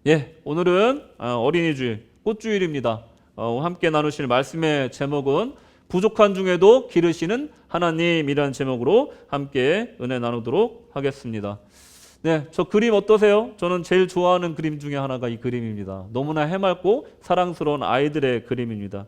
예, 오늘은 어린이 주일, 꽃주일입니다. 함께 나누실 말씀의 제목은 부족한 중에도 기르시는 하나님이라는 제목으로 함께 은혜 나누도록 하겠습니다. 네, 저 그림 어떠세요? 저는 제일 좋아하는 그림 중에 하나가 이 그림입니다. 너무나 해맑고 사랑스러운 아이들의 그림입니다.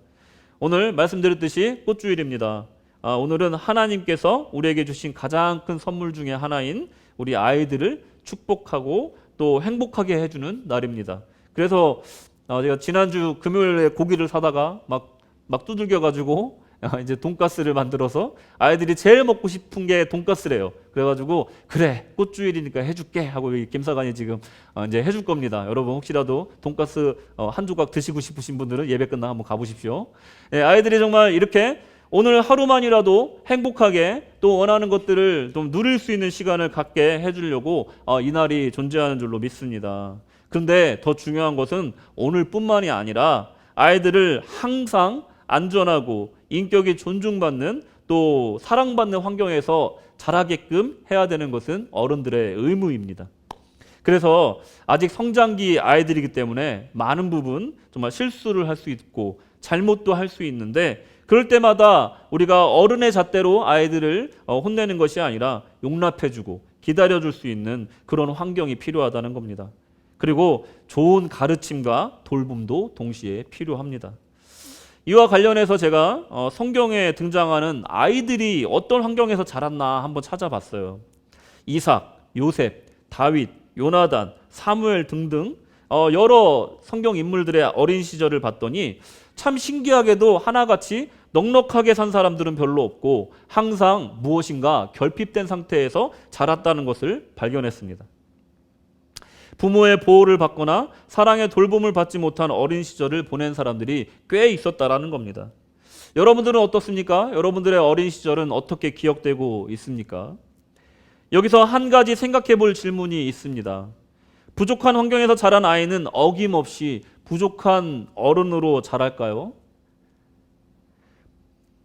오늘 말씀드렸듯이 꽃주일입니다. 오늘은 하나님께서 우리에게 주신 가장 큰 선물 중에 하나인 우리 아이들을 축복하고 또 행복하게 해주는 날입니다. 그래서 제가 지난주 금요일에 고기를 사다가 막 두들겨가지고 이제 돈가스를 만들어서 아이들이 제일 먹고 싶은 게 돈가스래요. 그래가지고 그래 꽃주일이니까 해줄게 하고 김사관이 지금 이제 해줄 겁니다. 여러분 혹시라도 돈가스 한 조각 드시고 싶으신 분들은 예배 끝나고 한번 가보십시오. 예, 아이들이 정말 이렇게 오늘 하루만이라도 행복하게 또 원하는 것들을 좀 누릴 수 있는 시간을 갖게 해주려고 이 날이 존재하는 줄로 믿습니다. 그런데 더 중요한 것은 오늘뿐만이 아니라 아이들을 항상 안전하고 인격이 존중받는 또 사랑받는 환경에서 자라게끔 해야 되는 것은 어른들의 의무입니다. 그래서 아직 성장기 아이들이기 때문에 많은 부분 정말 실수를 할 수 있고 잘못도 할 수 있는데 그럴 때마다 우리가 어른의 잣대로 아이들을 혼내는 것이 아니라 용납해주고 기다려줄 수 있는 그런 환경이 필요하다는 겁니다. 그리고 좋은 가르침과 돌봄도 동시에 필요합니다. 이와 관련해서 제가 성경에 등장하는 아이들이 어떤 환경에서 자랐나 한번 찾아봤어요. 이삭, 요셉, 다윗, 요나단, 사무엘 등등 여러 성경 인물들의 어린 시절을 봤더니 참 신기하게도 하나같이 넉넉하게 산 사람들은 별로 없고 항상 무엇인가 결핍된 상태에서 자랐다는 것을 발견했습니다. 부모의 보호를 받거나 사랑의 돌봄을 받지 못한 어린 시절을 보낸 사람들이 꽤 있었다라는 겁니다. 여러분들은 어떻습니까? 여러분들의 어린 시절은 어떻게 기억되고 있습니까? 여기서 한 가지 생각해 볼 질문이 있습니다. 부족한 환경에서 자란 아이는 어김없이 부족한 어른으로 자랄까요?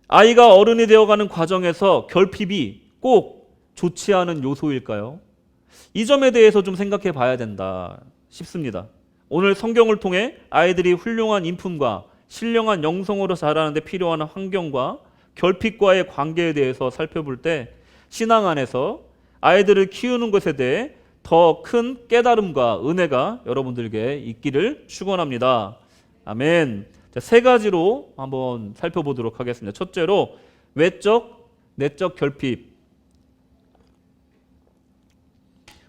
아이가 어른이 되어가는 과정에서 결핍이 꼭 좋지 않은 요소일까요? 이 점에 대해서 좀 생각해 봐야 된다 싶습니다. 오늘 성경을 통해 아이들이 훌륭한 인품과 신령한 영성으로 자라는 데 필요한 환경과 결핍과의 관계에 대해서 살펴볼 때 신앙 안에서 아이들을 키우는 것에 대해 더 큰 깨달음과 은혜가 여러분들에게 있기를 축원합니다. 아멘. 자, 세 가지로 한번 살펴보도록 하겠습니다. 첫째로 외적, 내적 결핍.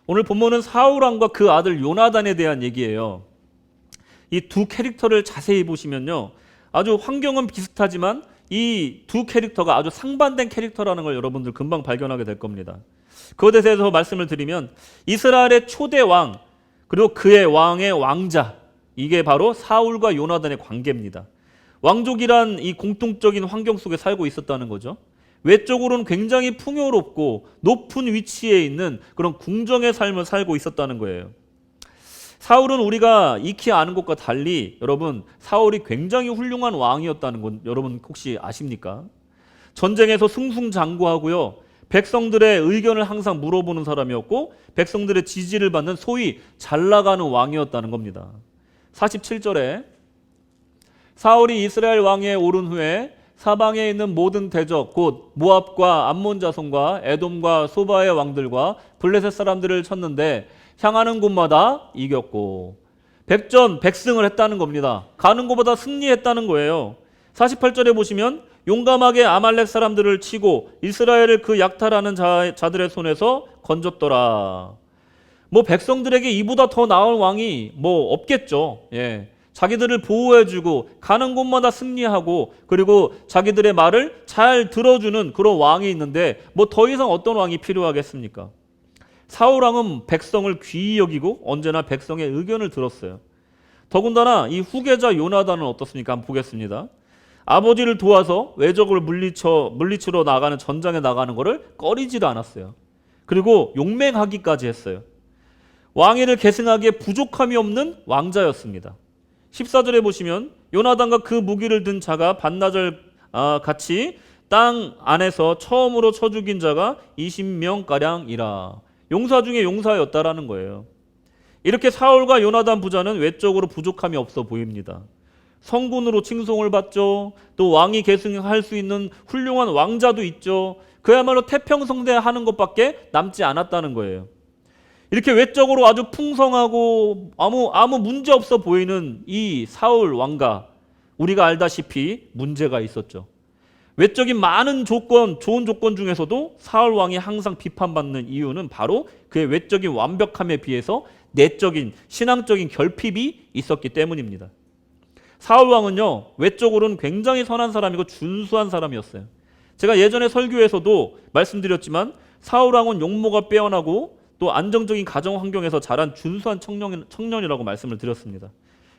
오늘 본문은 사울 왕과 그 아들 요나단에 대한 얘기예요. 이 두 캐릭터를 자세히 보시면요, 아주 환경은 비슷하지만 이 두 캐릭터가 아주 상반된 캐릭터라는 걸 여러분들 금방 발견하게 될 겁니다. 그것에 대해서 말씀을 드리면 이스라엘의 초대 왕 그리고 그의 왕의 왕자, 이게 바로 사울과 요나단의 관계입니다. 왕족이란 이 공통적인 환경 속에 살고 있었다는 거죠. 외적으로는 굉장히 풍요롭고 높은 위치에 있는 그런 궁정의 삶을 살고 있었다는 거예요. 사울은 우리가 익히 아는 것과 달리 여러분 사울이 굉장히 훌륭한 왕이었다는 건 여러분 혹시 아십니까? 전쟁에서 승승장구하고요. 백성들의 의견을 항상 물어보는 사람이었고 백성들의 지지를 받는 소위 잘 나가는 왕이었다는 겁니다. 47절에 사울이 이스라엘 왕위에 오른 후에 사방에 있는 모든 대적 곧 모압과 암몬 자손과 에돔과 소바의 왕들과 블레셋 사람들을 쳤는데 향하는 곳마다 이겼고 백전백승을 했다는 겁니다. 가는 곳마다 승리했다는 거예요. 48절에 보시면 용감하게 아말렉 사람들을 치고 이스라엘을 그 약탈하는 자들의 손에서 건졌더라. 뭐 백성들에게 이보다 더 나은 왕이 뭐 없겠죠. 예. 자기들을 보호해주고 가는 곳마다 승리하고 그리고 자기들의 말을 잘 들어주는 그런 왕이 있는데 뭐 더 이상 어떤 왕이 필요하겠습니까? 사울 왕은 백성을 귀히 여기고 언제나 백성의 의견을 들었어요. 더군다나 이 후계자 요나단은 어떻습니까? 한번 보겠습니다. 아버지를 도와서 외적을 물리치러 나가는 전장에 나가는 것을 꺼리지도 않았어요. 그리고 용맹하기까지 했어요. 왕위를 계승하기에 부족함이 없는 왕자였습니다. 14절에 보시면 요나단과 그 무기를 든 자가 반나절 같이 땅 안에서 처음으로 쳐 죽인 자가 20명가량이라. 용사 중에 용사였다라는 거예요. 이렇게 사울과 요나단 부자는 외적으로 부족함이 없어 보입니다. 성군으로 칭송을 받죠. 또 왕이 계승할 수 있는 훌륭한 왕자도 있죠. 그야말로 태평성대 하는 것밖에 남지 않았다는 거예요. 이렇게 외적으로 아주 풍성하고 아무 문제 없어 보이는 이 사울 왕가, 우리가 알다시피 문제가 있었죠. 외적인 많은 조건, 좋은 조건 중에서도 사울 왕이 항상 비판받는 이유는 바로 그의 외적인 완벽함에 비해서 내적인 신앙적인 결핍이 있었기 때문입니다. 사울 왕은요, 외적으로는 굉장히 선한 사람이고 준수한 사람이었어요. 제가 예전에 설교에서도 말씀드렸지만 사울 왕은 용모가 빼어나고 또 안정적인 가정 환경에서 자란 준수한 청년이라고 말씀을 드렸습니다.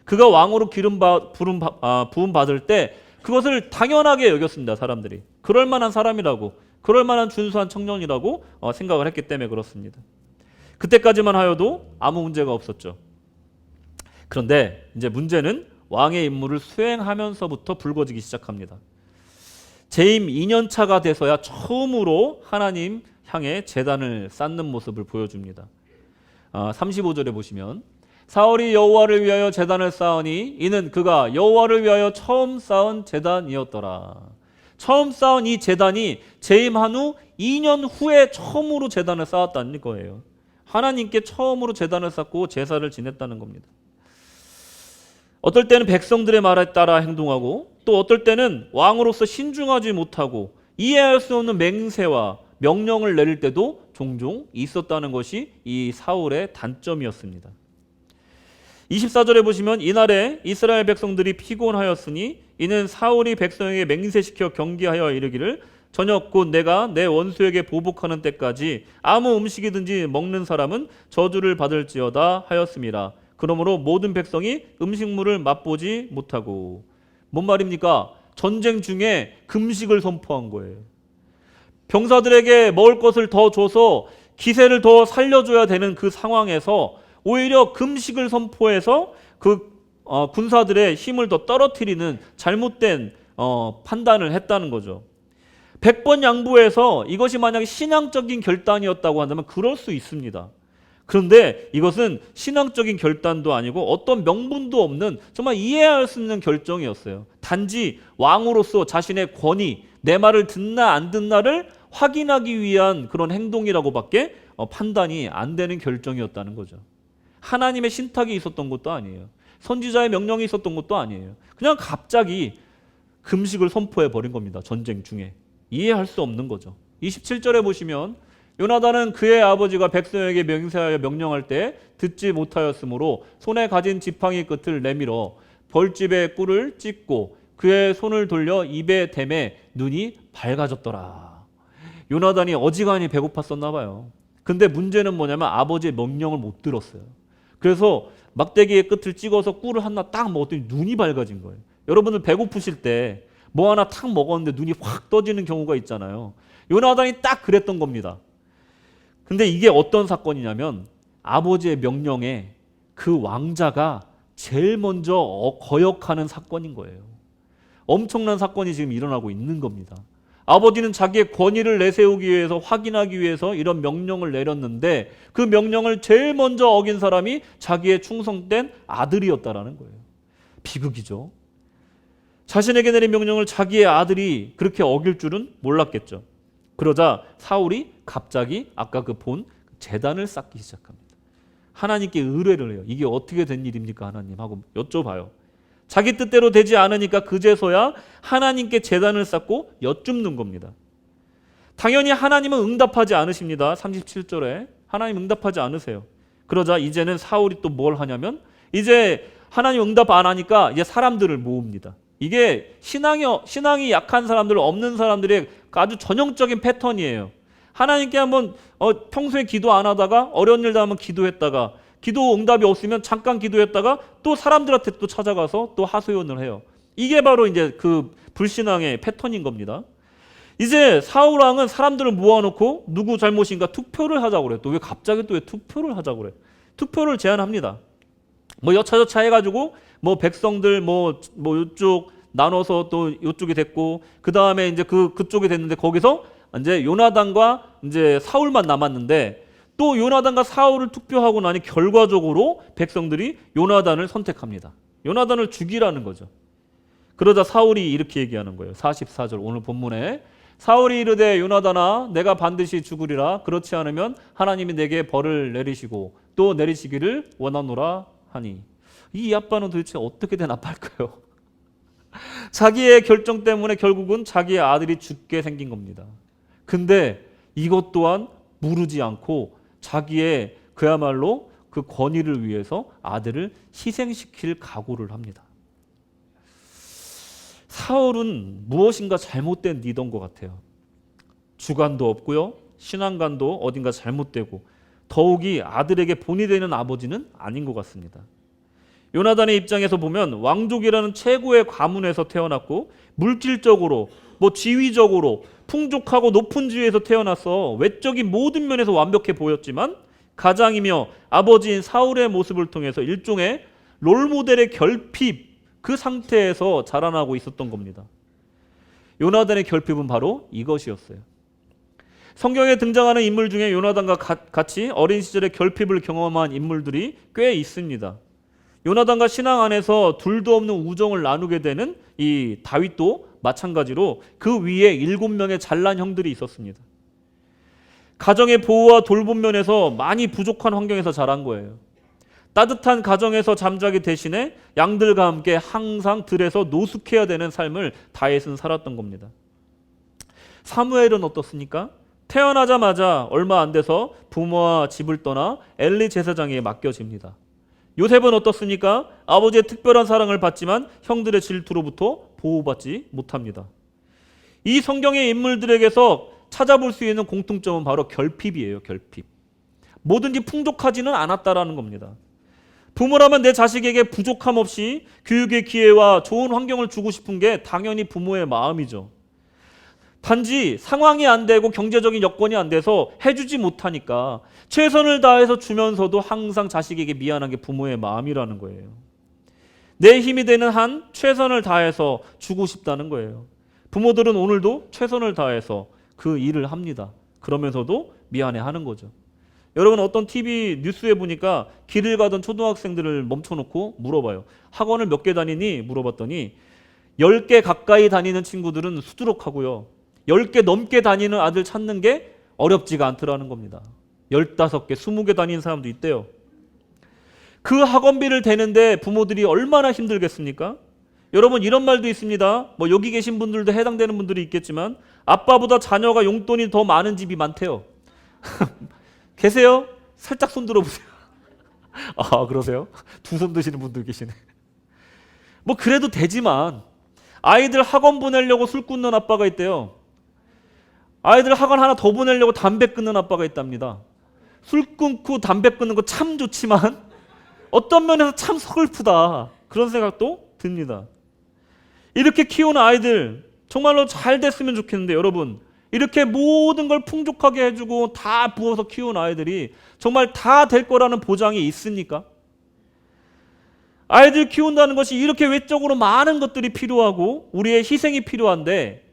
그가 왕으로 부름 받을 때 그것을 당연하게 여겼습니다. 사람들이 그럴 만한 사람이라고, 그럴 만한 준수한 청년이라고 생각을 했기 때문에 그렇습니다. 그때까지만 하여도 아무 문제가 없었죠. 그런데 이제 문제는 왕의 임무를 수행하면서부터 불거지기 시작합니다. 재임 2년 차가 돼서야 처음으로 하나님 향해 제단을 쌓는 모습을 보여줍니다. 35절에 보시면 사울이 여호와를 위하여 제단을 쌓으니 이는 그가 여호와를 위하여 처음 쌓은 제단이었더라. 처음 쌓은 이 제단이 재임한 후 2년 후에 처음으로 제단을 쌓았다는 거예요. 하나님께 처음으로 제단을 쌓고 제사를 지냈다는 겁니다. 어떨 때는 백성들의 말에 따라 행동하고 또 어떨 때는 왕으로서 신중하지 못하고 이해할 수 없는 맹세와 명령을 내릴 때도 종종 있었다는 것이 이 사울의 단점이었습니다. 24절에 보시면 이날에 이스라엘 백성들이 피곤하였으니 이는 사울이 백성에게 맹세시켜 경계하여 이르기를 저녁 곧 내가 내 원수에게 보복하는 때까지 아무 음식이든지 먹는 사람은 저주를 받을지어다 하였음이라. 그러므로 모든 백성이 음식물을 맛보지 못하고. 뭔 말입니까? 전쟁 중에 금식을 선포한 거예요. 병사들에게 먹을 것을 더 줘서 기세를 더 살려줘야 되는 그 상황에서 오히려 금식을 선포해서 군사들의 힘을 더 떨어뜨리는 잘못된 판단을 했다는 거죠. 100번 양보해서 이것이 만약에 신앙적인 결단이었다고 한다면 그럴 수 있습니다. 그런데 이것은 신앙적인 결단도 아니고 어떤 명분도 없는 정말 이해할 수 있는 결정이었어요. 단지 왕으로서 자신의 권위, 내 말을 듣나 안 듣나를 확인하기 위한 그런 행동이라고밖에 판단이 안 되는 결정이었다는 거죠. 하나님의 신탁이 있었던 것도 아니에요. 선지자의 명령이 있었던 것도 아니에요. 그냥 갑자기 금식을 선포해 버린 겁니다. 전쟁 중에. 이해할 수 없는 거죠. 27절에 보시면 요나단은 그의 아버지가 백성에게 맹세하여 명령할 때 듣지 못하였으므로 손에 가진 지팡이 끝을 내밀어 벌집에 꿀을 찢고 그의 손을 돌려 입에 대매 눈이 밝아졌더라. 요나단이 어지간히 배고팠었나 봐요. 근데 문제는 뭐냐면 아버지의 명령을 못 들었어요. 그래서 막대기의 끝을 찍어서 꿀을 하나 딱 먹었더니 눈이 밝아진 거예요. 여러분들 배고프실 때 뭐 하나 탁 먹었는데 눈이 확 떠지는 경우가 있잖아요. 요나단이 딱 그랬던 겁니다. 근데 이게 어떤 사건이냐면 아버지의 명령에 그 왕자가 제일 먼저 거역하는 사건인 거예요. 엄청난 사건이 지금 일어나고 있는 겁니다. 아버지는 자기의 권위를 내세우기 위해서 확인하기 위해서 이런 명령을 내렸는데 그 명령을 제일 먼저 어긴 사람이 자기의 충성된 아들이었다라는 거예요. 비극이죠. 자신에게 내린 명령을 자기의 아들이 그렇게 어길 줄은 몰랐겠죠. 그러자 사울이 갑자기 아까 그 본 제단을 쌓기 시작합니다. 하나님께 의뢰를 해요. 이게 어떻게 된 일입니까 하나님 하고 여쭤봐요. 자기 뜻대로 되지 않으니까 그제서야 하나님께 제단을 쌓고 여쭙는 겁니다. 당연히 하나님은 응답하지 않으십니다. 37절에 하나님 응답하지 않으세요. 그러자 이제는 사울이 또 뭘 하냐면 이제 하나님 응답 안 하니까 이제 사람들을 모읍니다. 이게 신앙이 약한 사람들, 없는 사람들의 아주 전형적인 패턴이에요. 하나님께 한번 평소에 기도 안 하다가 어려운 일 당하면 기도했다가 기도 응답이 없으면 잠깐 기도했다가 또 사람들한테 또 찾아가서 또 하소연을 해요. 이게 바로 이제 그 불신앙의 패턴인 겁니다. 이제 사울 왕은 사람들을 모아놓고 누구 잘못인가 투표를 하자고 그래요. 또 왜 갑자기 또 왜 투표를 하자고 그래요? 투표를 제안합니다. 뭐 여차저차 해가지고 뭐 백성들 뭐 이쪽 나눠서 또 이쪽이 됐고 그 다음에 이제 그쪽이 됐는데 거기서 이제 요나단과 이제 사울만 남았는데 또 요나단과 사울을 투표하고 나니 결과적으로 백성들이 요나단을 선택합니다. 요나단을 죽이라는 거죠. 그러자 사울이 이렇게 얘기하는 거예요. 44절 오늘 본문에 사울이 이르되 요나단아 내가 반드시 죽으리라. 그렇지 않으면 하나님이 내게 벌을 내리시고 또 내리시기를 원하노라 하니. 이 아빠는 도대체 어떻게 된 아빠일까요? 자기의 결정 때문에 결국은 자기의 아들이 죽게 생긴 겁니다. 근데 이것 또한 무르지 않고 자기의 그야말로 그 권위를 위해서 아들을 희생시킬 각오를 합니다. 사울은 무엇인가 잘못된 리더인 것 같아요. 주관도 없고요. 신앙관도 어딘가 잘못되고 더욱이 아들에게 본이 되는 아버지는 아닌 것 같습니다. 요나단의 입장에서 보면 왕족이라는 최고의 가문에서 태어났고 물질적으로 지위적으로 풍족하고 높은 지위에서 태어나서 외적인 모든 면에서 완벽해 보였지만 가장이며 아버지인 사울의 모습을 통해서 일종의 롤모델의 결핍 그 상태에서 자라나고 있었던 겁니다. 요나단의 결핍은 바로 이것이었어요. 성경에 등장하는 인물 중에 요나단과 같이 어린 시절에 결핍을 경험한 인물들이 꽤 있습니다. 요나단과 신앙 안에서 둘도 없는 우정을 나누게 되는 이 다윗도 마찬가지로 그 위에 7명의 잘난 형들이 있었습니다. 가정의 보호와 돌봄 면에서 많이 부족한 환경에서 자란 거예요. 따뜻한 가정에서 잠자기 대신에 양들과 함께 항상 들에서 노숙해야 되는 삶을 다윗은 살았던 겁니다. 사무엘은 어떻습니까? 태어나자마자 얼마 안 돼서 부모와 집을 떠나 엘리 제사장에게 맡겨집니다. 요셉은 어떻습니까? 아버지의 특별한 사랑을 받지만 형들의 질투로부터 보호받지 못합니다. 이 성경의 인물들에게서 찾아볼 수 있는 공통점은 바로 결핍이에요. 결핍. 뭐든지 풍족하지는 않았다라는 겁니다. 부모라면 내 자식에게 부족함 없이 교육의 기회와 좋은 환경을 주고 싶은 게 당연히 부모의 마음이죠. 단지 상황이 안 되고 경제적인 여건이 안 돼서 해주지 못하니까 최선을 다해서 주면서도 항상 자식에게 미안한 게 부모의 마음이라는 거예요. 내 힘이 되는 한 최선을 다해서 주고 싶다는 거예요. 부모들은 오늘도 최선을 다해서 그 일을 합니다. 그러면서도 미안해하는 거죠. 여러분 어떤 TV 뉴스에 보니까 길을 가던 초등학생들을 멈춰놓고 물어봐요. 학원을 몇 개 다니니? 물어봤더니 10개 가까이 다니는 친구들은 수두룩하고요. 10개 넘게 다니는 아들 찾는 게 어렵지가 않더라는 겁니다. 15개, 20개 다니는 사람도 있대요. 그 학원비를 대는데 부모들이 얼마나 힘들겠습니까? 여러분 이런 말도 있습니다. 여기 계신 분들도 해당되는 분들이 있겠지만 아빠보다 자녀가 용돈이 더 많은 집이 많대요. 계세요? 살짝 손 들어보세요. 아 그러세요? 두 손 드시는 분들 계시네. 그래도 되지만 아이들 학원 보내려고 술 끊는 아빠가 있대요. 아이들 학원 하나 더 보내려고 담배 끊는 아빠가 있답니다. 술 끊고 담배 끊는 거 참 좋지만 어떤 면에서 참 서글프다 그런 생각도 듭니다. 이렇게 키우는 아이들 정말로 잘 됐으면 좋겠는데 여러분 이렇게 모든 걸 풍족하게 해주고 다 부어서 키운 아이들이 정말 다 될 거라는 보장이 있습니까? 아이들 키운다는 것이 이렇게 외적으로 많은 것들이 필요하고 우리의 희생이 필요한데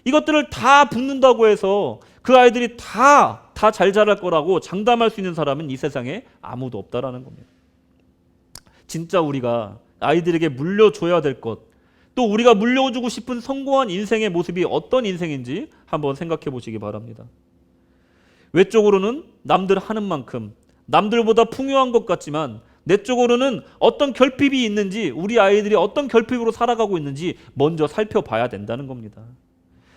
이것들을 다 붓는다고 해서 그 아이들이 다 잘 자랄 거라고 장담할 수 있는 사람은 이 세상에 아무도 없다라는 겁니다. 진짜 우리가 아이들에게 물려줘야 될 것, 또 우리가 물려주고 싶은 성공한 인생의 모습이 어떤 인생인지 한번 생각해 보시기 바랍니다. 외적으로는 남들 하는 만큼 남들보다 풍요한 것 같지만 내적으로는 어떤 결핍이 있는지 우리 아이들이 어떤 결핍으로 살아가고 있는지 먼저 살펴봐야 된다는 겁니다.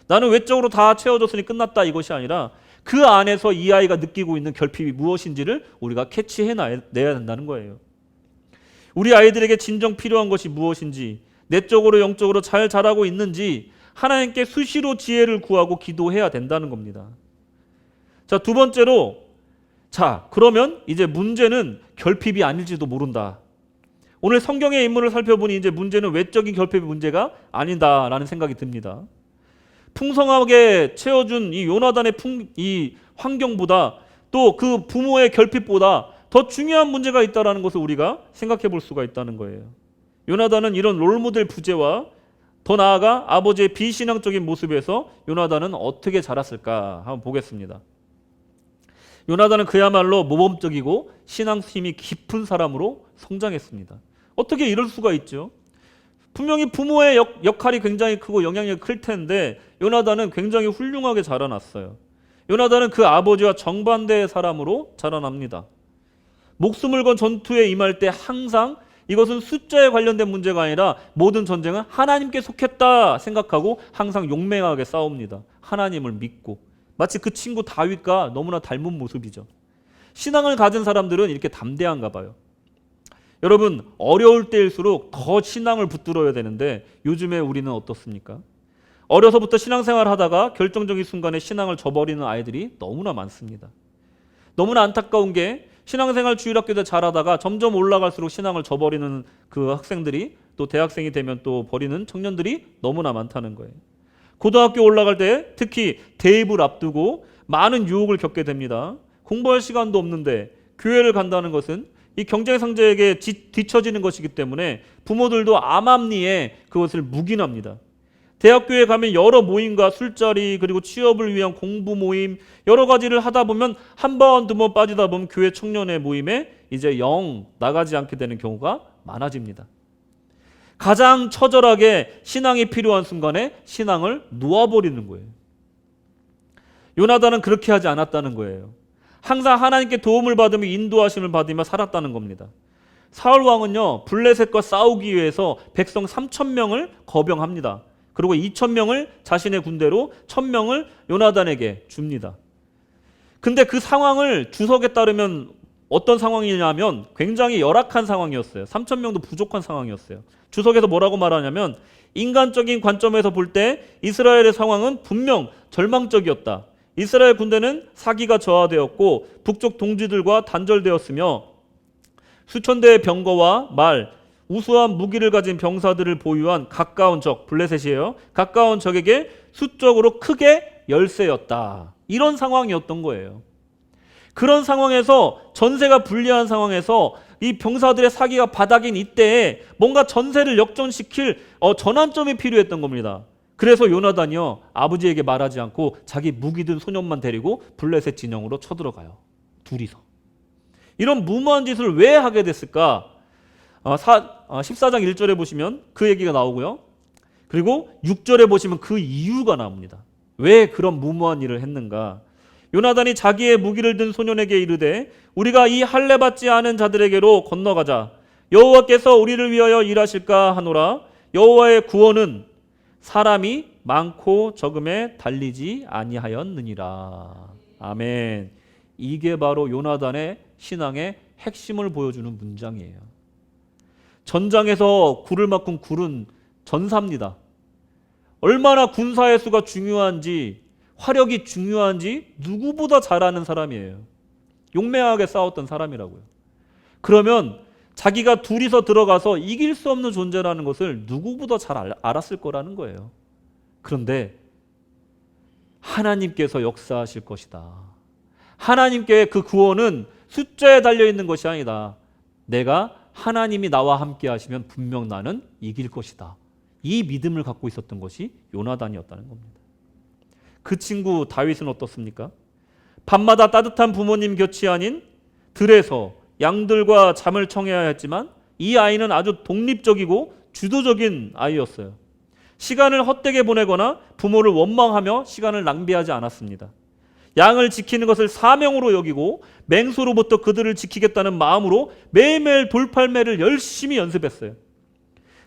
나는 외적으로 다 채워줬으니 끝났다 이것이 아니라 그 안에서 이 아이가 느끼고 있는 결핍이 무엇인지를 우리가 캐치해내야 된다는 거예요. 우리 아이들에게 진정 필요한 것이 무엇인지 내적으로 영적으로 잘 자라고 있는지 하나님께 수시로 지혜를 구하고 기도해야 된다는 겁니다. 자, 두 번째로 그러면 이제 문제는 결핍이 아닐지도 모른다. 오늘 성경의 인물을 살펴보니 이제 문제는 외적인 결핍의 문제가 아니다라는 생각이 듭니다. 풍성하게 채워준 이 요나단의 이 환경보다 또 그 부모의 결핍보다 더 중요한 문제가 있다는 것을 우리가 생각해 볼 수가 있다는 거예요. 요나단은 이런 롤모델 부재와 더 나아가 아버지의 비신앙적인 모습에서 요나단은 어떻게 자랐을까 한번 보겠습니다. 요나단은 그야말로 모범적이고 신앙 힘이 깊은 사람으로 성장했습니다. 어떻게 이럴 수가 있죠? 분명히 부모의 역할이 굉장히 크고 영향력이 클 텐데 요나단은 굉장히 훌륭하게 자라났어요. 요나단은 그 아버지와 정반대의 사람으로 자라납니다. 목숨을 건 전투에 임할 때 항상 이것은 숫자에 관련된 문제가 아니라 모든 전쟁은 하나님께 속했다 생각하고 항상 용맹하게 싸웁니다. 하나님을 믿고. 마치 그 친구 다윗과 너무나 닮은 모습이죠. 신앙을 가진 사람들은 이렇게 담대한가 봐요. 여러분, 어려울 때일수록 더 신앙을 붙들어야 되는데 요즘에 우리는 어떻습니까? 어려서부터 신앙생활을 하다가 결정적인 순간에 신앙을 저버리는 아이들이 너무나 많습니다. 너무나 안타까운 게 신앙생활 주일학교 때 잘하다가 점점 올라갈수록 신앙을 저버리는 그 학생들이 또 대학생이 되면 또 버리는 청년들이 너무나 많다는 거예요. 고등학교 올라갈 때 특히 대입을 앞두고 많은 유혹을 겪게 됩니다. 공부할 시간도 없는데 교회를 간다는 것은 이 경쟁 상대에게 뒤처지는 것이기 때문에 부모들도 암암리에 그것을 묵인합니다. 대학교에 가면 여러 모임과 술자리 그리고 취업을 위한 공부 모임 여러 가지를 하다 보면 한 번, 두 번 빠지다 보면 교회 청년의 모임에 이제 영 나가지 않게 되는 경우가 많아집니다. 가장 처절하게 신앙이 필요한 순간에 신앙을 놓아버리는 거예요. 요나단은 그렇게 하지 않았다는 거예요. 항상 하나님께 도움을 받으며 인도하심을 받으며 살았다는 겁니다. 사울 왕은요, 블레셋과 싸우기 위해서 백성 3,000명을 거병합니다. 그리고 2,000명을 자신의 군대로 1,000명을 요나단에게 줍니다. 근데 그 상황을 주석에 따르면 어떤 상황이냐면 굉장히 열악한 상황이었어요. 3,000명도 부족한 상황이었어요. 주석에서 뭐라고 말하냐면 인간적인 관점에서 볼 때 이스라엘의 상황은 분명 절망적이었다. 이스라엘 군대는 사기가 저하되었고 북쪽 동지들과 단절되었으며 수천 대의 병거와 말, 우수한 무기를 가진 병사들을 보유한 가까운 적, 블레셋이에요. 가까운 적에게 수적으로 크게 열세였다. 이런 상황이었던 거예요. 그런 상황에서 전세가 불리한 상황에서 이 병사들의 사기가 바닥인 이때에 뭔가 전세를 역전시킬 전환점이 필요했던 겁니다. 그래서 요나단이요, 아버지에게 말하지 않고 자기 무기 든 소년만 데리고 블레셋 진영으로 쳐들어가요. 둘이서. 이런 무모한 짓을 왜 하게 됐을까? 14장 1절에 보시면 그 얘기가 나오고요. 그리고 6절에 보시면 그 이유가 나옵니다. 왜 그런 무모한 일을 했는가? 요나단이 자기의 무기를 든 소년에게 이르되 우리가 이 할례 받지 않은 자들에게로 건너가자. 여호와께서 우리를 위하여 일하실까 하노라. 여호와의 구원은 사람이 많고 적음에 달리지 아니하였느니라. 아멘. 이게 바로 요나단의 신앙의 핵심을 보여주는 문장이에요. 전장에서 굴을 맡은 굴은 전사입니다. 얼마나 군사의 수가 중요한지, 화력이 중요한지 누구보다 잘 아는 사람이에요. 용맹하게 싸웠던 사람이라고요. 그러면 자기가 둘이서 들어가서 이길 수 없는 존재라는 것을 누구보다 잘 알았을 거라는 거예요. 그런데 하나님께서 역사하실 것이다. 하나님께 그 구원은 숫자에 달려있는 것이 아니다. 내가 하나님이 나와 함께 하시면 분명 나는 이길 것이다. 이 믿음을 갖고 있었던 것이 요나단이었다는 겁니다. 그 친구 다윗은 어떻습니까? 밤마다 따뜻한 부모님 곁이 아닌 들에서 양들과 잠을 청해야 했지만 이 아이는 아주 독립적이고 주도적인 아이였어요. 시간을 헛되게 보내거나 부모를 원망하며 시간을 낭비하지 않았습니다. 양을 지키는 것을 사명으로 여기고 맹수로부터 그들을 지키겠다는 마음으로 매일매일 돌팔매를 열심히 연습했어요.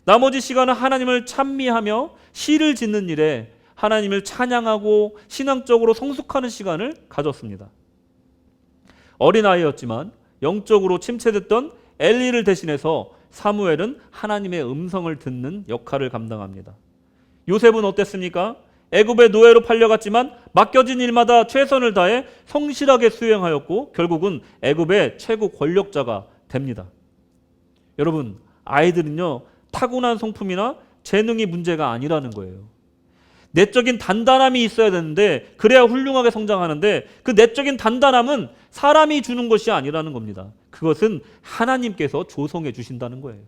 나머지 시간은 하나님을 찬미하며 시를 짓는 일에 하나님을 찬양하고 신앙적으로 성숙하는 시간을 가졌습니다. 어린아이였지만 영적으로 침체됐던 엘리를 대신해서 사무엘은 하나님의 음성을 듣는 역할을 감당합니다. 요셉은 어땠습니까? 애굽의 노예로 팔려갔지만 맡겨진 일마다 최선을 다해 성실하게 수행하였고 결국은 애굽의 최고 권력자가 됩니다. 여러분, 아이들은요, 타고난 성품이나 재능이 문제가 아니라는 거예요. 내적인 단단함이 있어야 되는데 그래야 훌륭하게 성장하는데 그 내적인 단단함은 사람이 주는 것이 아니라는 겁니다. 그것은 하나님께서 조성해 주신다는 거예요.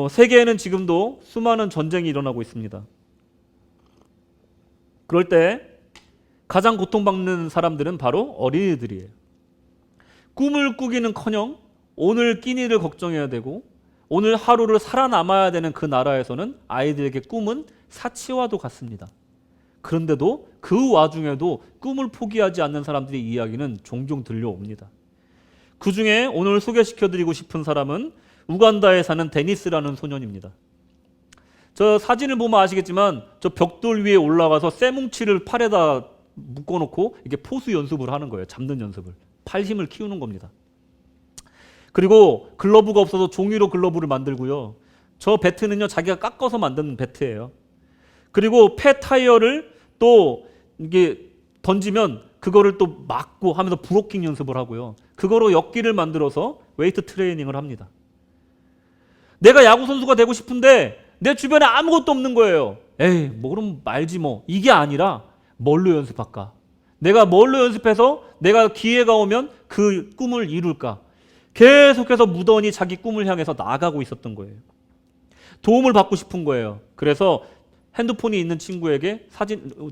세계에는 지금도 수많은 전쟁이 일어나고 있습니다. 그럴 때 가장 고통받는 사람들은 바로 어린이들이에요. 꿈을 꾸기는커녕 오늘 끼니를 걱정해야 되고 오늘 하루를 살아남아야 되는 그 나라에서는 아이들에게 꿈은 사치와도 같습니다. 그런데도 그 와중에도 꿈을 포기하지 않는 사람들의 이야기는 종종 들려옵니다. 그 중에 오늘 소개시켜드리고 싶은 사람은 우간다에 사는 데니스라는 소년입니다. 저 사진을 보면 아시겠지만 저 벽돌 위에 올라가서 쇠뭉치를 팔에다 묶어놓고 이렇게 포수 연습을 하는 거예요. 잡는 연습을. 팔 힘을 키우는 겁니다. 그리고 글러브가 없어서 종이로 글러브를 만들고요. 저 배트는요, 자기가 깎아서 만든 배트예요. 그리고 폐 타이어를 또 이게 던지면 그거를 또 막고 하면서 브로킹 연습을 하고요. 그거로 역기를 만들어서 웨이트 트레이닝을 합니다. 내가 야구 선수가 되고 싶은데 내 주변에 아무것도 없는 거예요. 에이, 뭐 그럼 말지 뭐. 이게 아니라 뭘로 연습할까? 내가 뭘로 연습해서 내가 기회가 오면 그 꿈을 이룰까? 계속해서 무던히 자기 꿈을 향해서 나아가고 있었던 거예요. 도움을 받고 싶은 거예요. 그래서 핸드폰이 있는 친구에게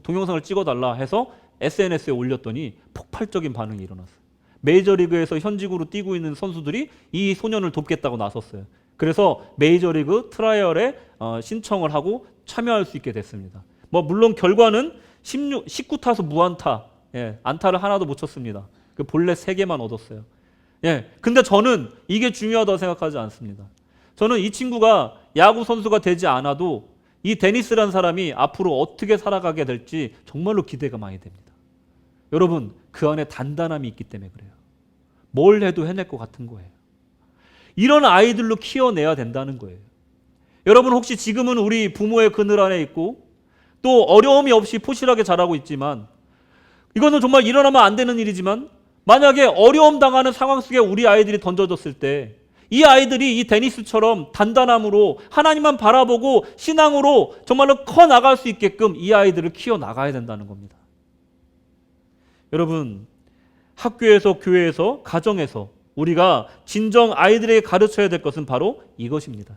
동영상을 찍어달라 해서 SNS에 올렸더니 폭발적인 반응이 일어났어요. 메이저리그에서 현직으로 뛰고 있는 선수들이 이 소년을 돕겠다고 나섰어요. 그래서 메이저리그 트라이얼에 신청을 하고 참여할 수 있게 됐습니다. 뭐 물론 결과는 19타수 무안타, 안타를 하나도 못 쳤습니다. 그 본래 3개만 얻었어요. 근데 저는 이게 중요하다고 생각하지 않습니다. 저는 이 친구가 야구 선수가 되지 않아도 이 데니스라는 사람이 앞으로 어떻게 살아가게 될지 정말로 기대가 많이 됩니다. 여러분, 그 안에 단단함이 있기 때문에 그래요. 뭘 해도 해낼 것 같은 거예요. 이런 아이들로 키워내야 된다는 거예요. 여러분, 혹시 지금은 우리 부모의 그늘 안에 있고 또 어려움이 없이 포실하게 자라고 있지만, 이거는 정말 일어나면 안 되는 일이지만, 만약에 어려움 당하는 상황 속에 우리 아이들이 던져졌을 때 이 아이들이 이 데니스처럼 단단함으로 하나님만 바라보고 신앙으로 정말로 커 나갈 수 있게끔 이 아이들을 키워 나가야 된다는 겁니다. 여러분, 학교에서, 교회에서, 가정에서 우리가 진정 아이들에게 가르쳐야 될 것은 바로 이것입니다.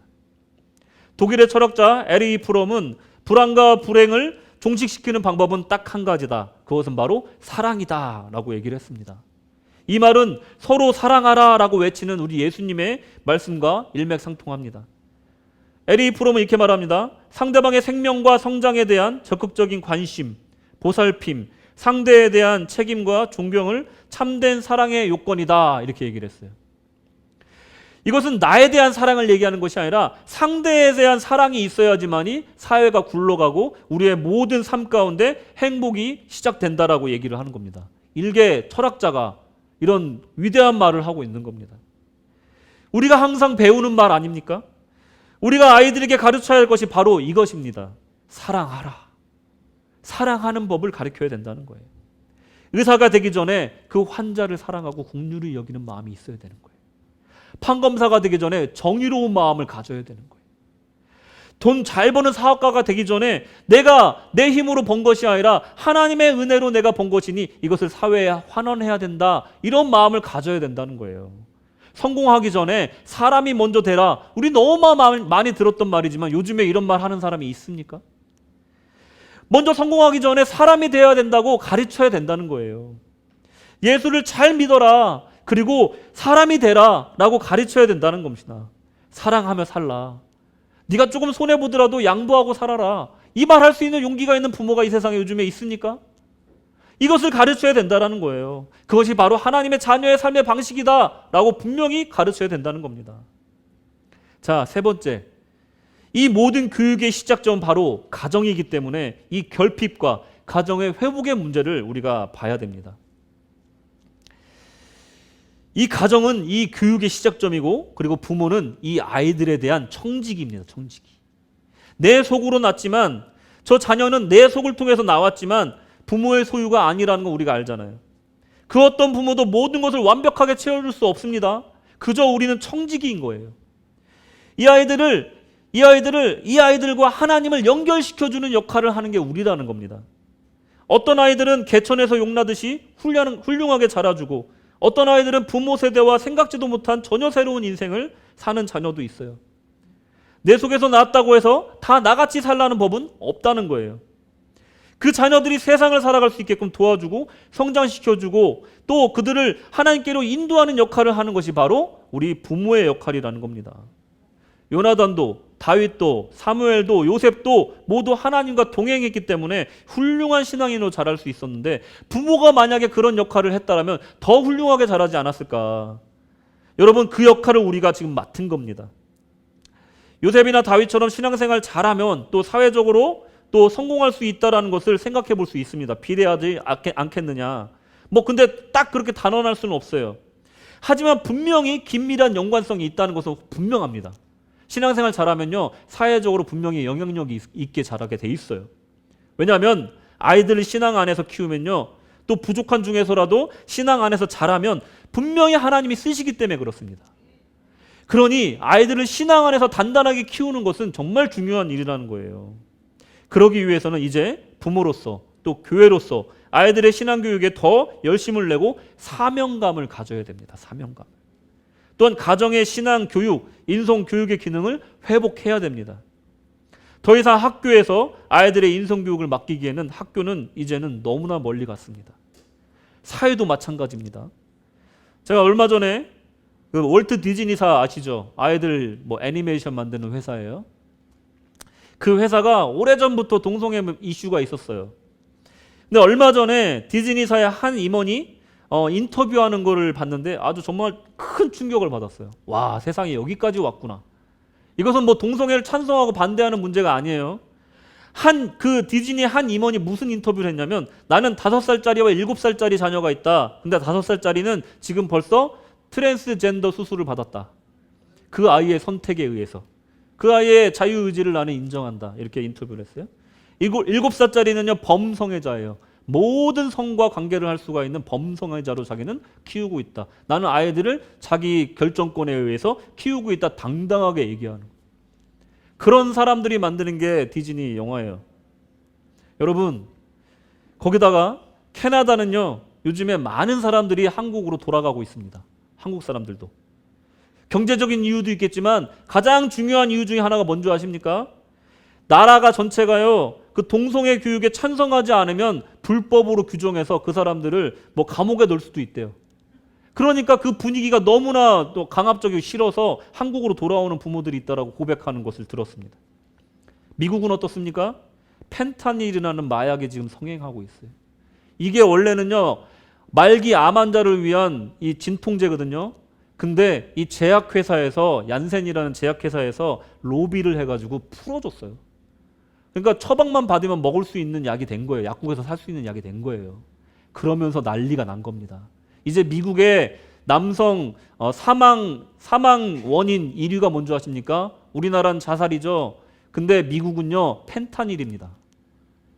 독일의 철학자 에리 프롬은 불안과 불행을 종식시키는 방법은 딱 한 가지다. 그것은 바로 사랑이다 라고 얘기를 했습니다. 이 말은 서로 사랑하라 라고 외치는 우리 예수님의 말씀과 일맥상통합니다. 에리 프롬은 이렇게 말합니다. 상대방의 생명과 성장에 대한 적극적인 관심, 보살핌, 상대에 대한 책임과 존경을 참된 사랑의 요건이다 이렇게 얘기를 했어요. 이것은 나에 대한 사랑을 얘기하는 것이 아니라 상대에 대한 사랑이 있어야지만이 사회가 굴러가고 우리의 모든 삶 가운데 행복이 시작된다라고 얘기를 하는 겁니다. 일개 철학자가 이런 위대한 말을 하고 있는 겁니다. 우리가 항상 배우는 말 아닙니까? 우리가 아이들에게 가르쳐야 할 것이 바로 이것입니다. 사랑하라. 사랑하는 법을 가르쳐야 된다는 거예요. 의사가 되기 전에 그 환자를 사랑하고 긍휼히 여기는 마음이 있어야 되는 거예요. 판검사가 되기 전에 정의로운 마음을 가져야 되는 거예요. 돈 잘 버는 사업가가 되기 전에 내가 내 힘으로 번 것이 아니라 하나님의 은혜로 내가 번 것이니 이것을 사회에 환원해야 된다. 이런 마음을 가져야 된다는 거예요. 성공하기 전에 사람이 먼저 되라. 우리 너무 많이 들었던 말이지만 요즘에 이런 말 하는 사람이 있습니까? 먼저 성공하기 전에 사람이 되어야 된다고 가르쳐야 된다는 거예요. 예수를 잘 믿어라. 그리고 사람이 되라 라고 가르쳐야 된다는 겁니다. 사랑하며 살라. 네가 조금 손해보더라도 양보하고 살아라. 이 말 할 수 있는 용기가 있는 부모가 이 세상에 요즘에 있습니까? 이것을 가르쳐야 된다는 거예요. 그것이 바로 하나님의 자녀의 삶의 방식이다 라고 분명히 가르쳐야 된다는 겁니다. 자, 3번째. 이 모든 교육의 시작점은 바로 가정이기 때문에 이 결핍과 가정의 회복의 문제를 우리가 봐야 됩니다. 이 가정은 이 교육의 시작점이고 그리고 부모는 이 아이들에 대한 청지기입니다. 청지기. 내 속으로 났지만 저 자녀는 내 속을 통해서 나왔지만 부모의 소유가 아니라는 거 우리가 알잖아요. 그 어떤 부모도 모든 것을 완벽하게 채워줄 수 없습니다. 그저 우리는 청지기인 거예요. 이 아이들과 하나님을 연결시켜주는 역할을 하는 게 우리라는 겁니다. 어떤 아이들은 개천에서 용나듯이 훌륭하게 자라주고 어떤 아이들은 부모 세대와 생각지도 못한 전혀 새로운 인생을 사는 자녀도 있어요. 내 속에서 낳았다고 해서 다 나같이 살라는 법은 없다는 거예요. 그 자녀들이 세상을 살아갈 수 있게끔 도와주고 성장시켜주고 또 그들을 하나님께로 인도하는 역할을 하는 것이 바로 우리 부모의 역할이라는 겁니다. 요나단도 다윗도 사무엘도 요셉도 모두 하나님과 동행했기 때문에 훌륭한 신앙인으로 자랄 수 있었는데 부모가 만약에 그런 역할을 했다면 더 훌륭하게 자라지 않았을까? 여러분, 그 역할을 우리가 지금 맡은 겁니다. 요셉이나 다윗처럼 신앙생활 잘하면 또 사회적으로 또 성공할 수 있다는 것을 생각해 볼 수 있습니다. 비례하지 않겠느냐. 근데 딱 그렇게 단언할 수는 없어요. 하지만 분명히 긴밀한 연관성이 있다는 것은 분명합니다. 신앙생활 잘하면요, 사회적으로 분명히 영향력이 있게 자라게 돼 있어요. 왜냐하면 아이들을 신앙 안에서 키우면요, 또 부족한 중에서라도 신앙 안에서 잘하면 분명히 하나님이 쓰시기 때문에 그렇습니다. 그러니 아이들을 신앙 안에서 단단하게 키우는 것은 정말 중요한 일이라는 거예요. 그러기 위해서는 이제 부모로서 또 교회로서 아이들의 신앙교육에 더 열심을 내고 사명감을 가져야 됩니다. 사명감. 또한 가정의 신앙교육, 인성교육의 기능을 회복해야 됩니다. 더 이상 학교에서 아이들의 인성교육을 맡기기에는 학교는 이제는 너무나 멀리 갔습니다. 사회도 마찬가지입니다. 제가 얼마 전에 그 월트 디즈니사 아시죠? 아이들 애니메이션 만드는 회사예요. 그 회사가 오래전부터 동성애 이슈가 있었어요. 근데 얼마 전에 디즈니사의 한 임원이 인터뷰하는 거를 봤는데 아주 정말 큰 충격을 받았어요. 와, 세상에 여기까지 왔구나. 이것은 동성애를 찬성하고 반대하는 문제가 아니에요. 그 디즈니 한 임원이 무슨 인터뷰를 했냐면, 나는 5살짜리와 7살짜리 자녀가 있다. 근데 5살짜리는 지금 벌써 트랜스젠더 수술을 받았다. 그 아이의 선택에 의해서. 그 아이의 자유의지를 나는 인정한다. 이렇게 인터뷰를 했어요. 7살짜리는요, 범성애자예요. 모든 성과 관계를 할 수가 있는 범성애자로 자기는 키우고 있다. 나는 아이들을 자기 결정권에 의해서 키우고 있다. 당당하게 얘기하는 거예요. 그런 사람들이 만드는 게 디즈니 영화예요. 여러분, 거기다가 캐나다는요, 요즘에 많은 사람들이 한국으로 돌아가고 있습니다. 한국 사람들도. 경제적인 이유도 있겠지만 가장 중요한 이유 중에 하나가 뭔지 아십니까? 나라가 전체가요, 그 동성애 교육에 찬성하지 않으면 불법으로 규정해서 그 사람들을 감옥에 넣을 수도 있대요. 그러니까 그 분위기가 너무나 또 강압적이고 싫어서 한국으로 돌아오는 부모들이 있다라고 고백하는 것을 들었습니다. 미국은 어떻습니까? 펜타닐이라는 마약이 지금 성행하고 있어요. 이게 원래는요, 말기 암 환자를 위한 이 진통제거든요. 근데 이 제약회사에서, 얀센이라는 제약회사에서 로비를 해가지고 풀어줬어요. 그러니까 처방만 받으면 먹을 수 있는 약이 된 거예요. 약국에서 살 수 있는 약이 된 거예요. 그러면서 난리가 난 겁니다. 이제 미국의 남성 사망 원인 1위가 뭔지 아십니까? 우리나라는 자살이죠. 근데 미국은요, 펜타닐입니다.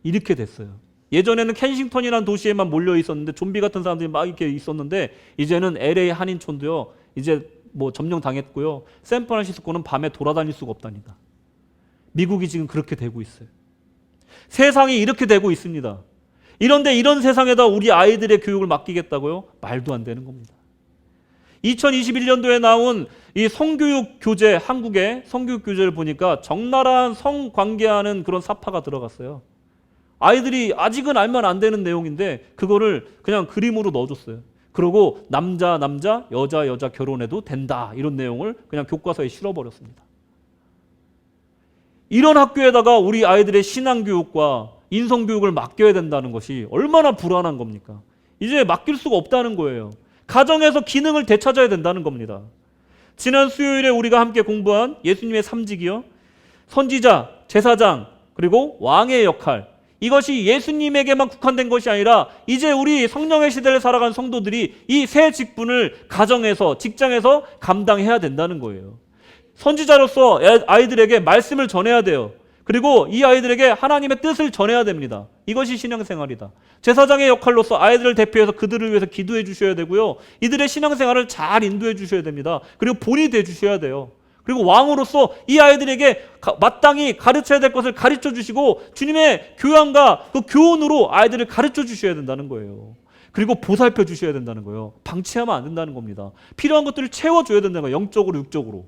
이렇게 됐어요. 예전에는 켄싱턴이라는 도시에만 몰려 있었는데, 좀비 같은 사람들이 막 이렇게 있었는데, 이제는 LA 한인촌도요, 이제 점령 당했고요. 샌프란시스코는 밤에 돌아다닐 수가 없답니다. 미국이 지금 그렇게 되고 있어요. 세상이 이렇게 되고 있습니다. 이런데 이런 세상에다 우리 아이들의 교육을 맡기겠다고요? 말도 안 되는 겁니다. 2021년도에 나온 이 성교육 교재, 한국의 성교육 교재를 보니까 적나라한 성관계하는 그런 사파가 들어갔어요. 아이들이 아직은 알면 안 되는 내용인데 그거를 그냥 그림으로 넣어줬어요. 그리고 남자 여자 결혼해도 된다, 이런 내용을 그냥 교과서에 실어버렸습니다. 이런 학교에다가 우리 아이들의 신앙교육과 인성교육을 맡겨야 된다는 것이 얼마나 불안한 겁니까? 이제 맡길 수가 없다는 거예요. 가정에서 기능을 되찾아야 된다는 겁니다. 지난 수요일에 우리가 함께 공부한 예수님의 3직이요, 선지자, 제사장, 그리고 왕의 역할, 이것이 예수님에게만 국한된 것이 아니라 이제 우리 성령의 시대를 살아간 성도들이 이 세 직분을 가정에서, 직장에서 감당해야 된다는 거예요. 선지자로서 아이들에게 말씀을 전해야 돼요. 그리고 이 아이들에게 하나님의 뜻을 전해야 됩니다. 이것이 신앙생활이다. 제사장의 역할로서 아이들을 대표해서 그들을 위해서 기도해 주셔야 되고요. 이들의 신앙생활을 잘 인도해 주셔야 됩니다. 그리고 본이 돼 주셔야 돼요. 그리고 왕으로서 이 아이들에게 마땅히 가르쳐야 될 것을 가르쳐 주시고 주님의 교양과 그 교훈으로 아이들을 가르쳐 주셔야 된다는 거예요. 그리고 보살펴 주셔야 된다는 거예요. 방치하면 안 된다는 겁니다. 필요한 것들을 채워줘야 된다는 거예요. 영적으로, 육적으로.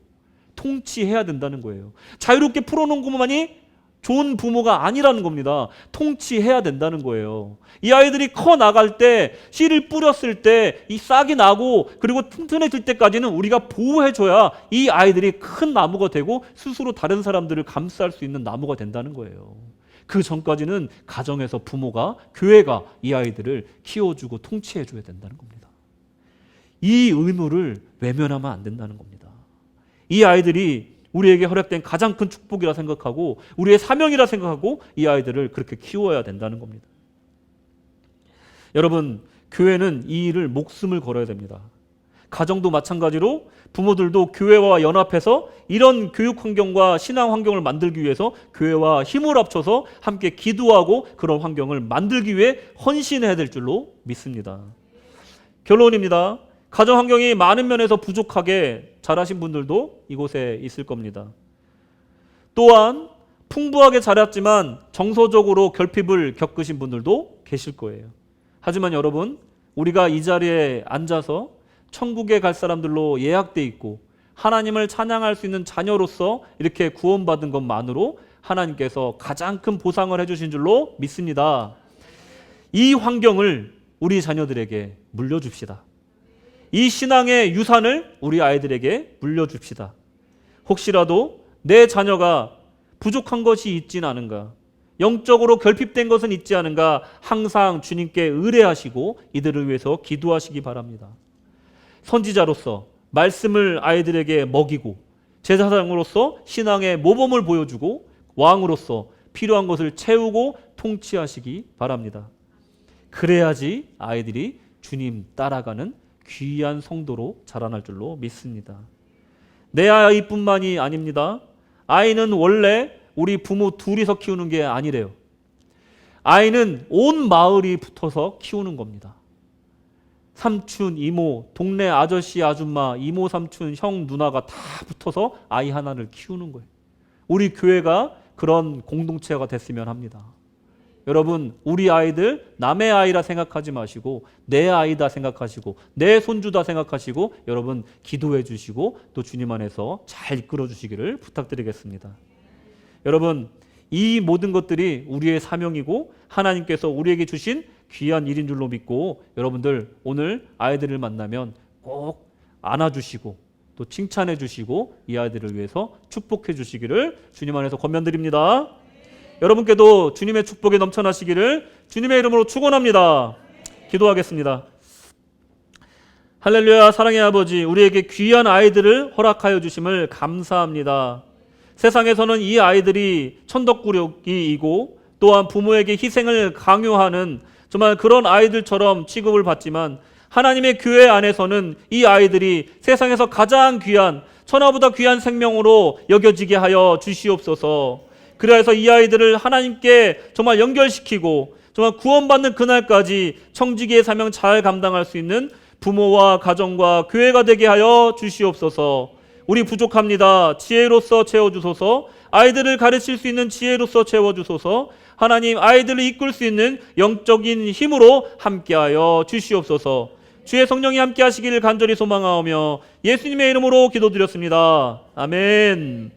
통치해야 된다는 거예요. 자유롭게 풀어놓은 것만이 좋은 부모가 아니라는 겁니다. 통치해야 된다는 거예요. 이 아이들이 커 나갈 때, 씨를 뿌렸을 때 이 싹이 나고 그리고 튼튼해질 때까지는 우리가 보호해줘야 이 아이들이 큰 나무가 되고 스스로 다른 사람들을 감쌀 수 있는 나무가 된다는 거예요. 그 전까지는 가정에서 부모가, 교회가 이 아이들을 키워주고 통치해줘야 된다는 겁니다. 이 의무를 외면하면 안 된다는 겁니다. 이 아이들이 우리에게 허락된 가장 큰 축복이라 생각하고 우리의 사명이라 생각하고 이 아이들을 그렇게 키워야 된다는 겁니다. 여러분, 교회는 이 일을 목숨을 걸어야 됩니다. 가정도 마찬가지로 부모들도 교회와 연합해서 이런 교육 환경과 신앙 환경을 만들기 위해서 교회와 힘을 합쳐서 함께 기도하고 그런 환경을 만들기 위해 헌신해야 될 줄로 믿습니다. 결론입니다. 가정 환경이 많은 면에서 부족하게 자라신 분들도 이곳에 있을 겁니다. 또한 풍부하게 자랐지만 정서적으로 결핍을 겪으신 분들도 계실 거예요. 하지만 여러분, 우리가 이 자리에 앉아서 천국에 갈 사람들로 예약돼 있고 하나님을 찬양할 수 있는 자녀로서 이렇게 구원받은 것만으로 하나님께서 가장 큰 보상을 해주신 줄로 믿습니다. 이 환경을 우리 자녀들에게 물려줍시다. 이 신앙의 유산을 우리 아이들에게 물려줍시다. 혹시라도 내 자녀가 부족한 것이 있진 않은가, 영적으로 결핍된 것은 있지 않은가 항상 주님께 의뢰하시고 이들을 위해서 기도하시기 바랍니다. 선지자로서 말씀을 아이들에게 먹이고 제사장으로서 신앙의 모범을 보여주고 왕으로서 필요한 것을 채우고 통치하시기 바랍니다. 그래야지 아이들이 주님 따라가는 귀한 성도로 자라날 줄로 믿습니다. 내 아이뿐만이 아닙니다. 아이는 원래 우리 부모 둘이서 키우는 게 아니래요. 아이는 온 마을이 붙어서 키우는 겁니다. 삼촌, 이모, 동네 아저씨, 아줌마, 이모, 삼촌, 형, 누나가 다 붙어서 아이 하나를 키우는 거예요. 우리 교회가 그런 공동체가 됐으면 합니다. 여러분, 우리 아이들 남의 아이라 생각하지 마시고 내 아이다 생각하시고 내 손주다 생각하시고 여러분 기도해 주시고 또 주님 안에서 잘 이끌어 주시기를 부탁드리겠습니다. 여러분, 이 모든 것들이 우리의 사명이고 하나님께서 우리에게 주신 귀한 일인 줄로 믿고 여러분들 오늘 아이들을 만나면 꼭 안아주시고 또 칭찬해 주시고 이 아이들을 위해서 축복해 주시기를 주님 안에서 권면드립니다. 여러분께도 주님의 축복이 넘쳐나시기를 주님의 이름으로 축원합니다. 기도하겠습니다. 할렐루야. 사랑의 아버지, 우리에게 귀한 아이들을 허락하여 주심을 감사합니다. 세상에서는 이 아이들이 천덕꾸러기이고 또한 부모에게 희생을 강요하는 정말 그런 아이들처럼 취급을 받지만 하나님의 교회 안에서는 이 아이들이 세상에서 가장 귀한, 천하보다 귀한 생명으로 여겨지게 하여 주시옵소서. 그래서 이 아이들을 하나님께 정말 연결시키고 정말 구원받는 그날까지 청지기의 사명 잘 감당할 수 있는 부모와 가정과 교회가 되게 하여 주시옵소서. 우리 부족합니다. 지혜로서 채워주소서. 아이들을 가르칠 수 있는 지혜로서 채워주소서. 하나님, 아이들을 이끌 수 있는 영적인 힘으로 함께하여 주시옵소서. 주의 성령이 함께 하시기를 간절히 소망하오며 예수님의 이름으로 기도드렸습니다. 아멘.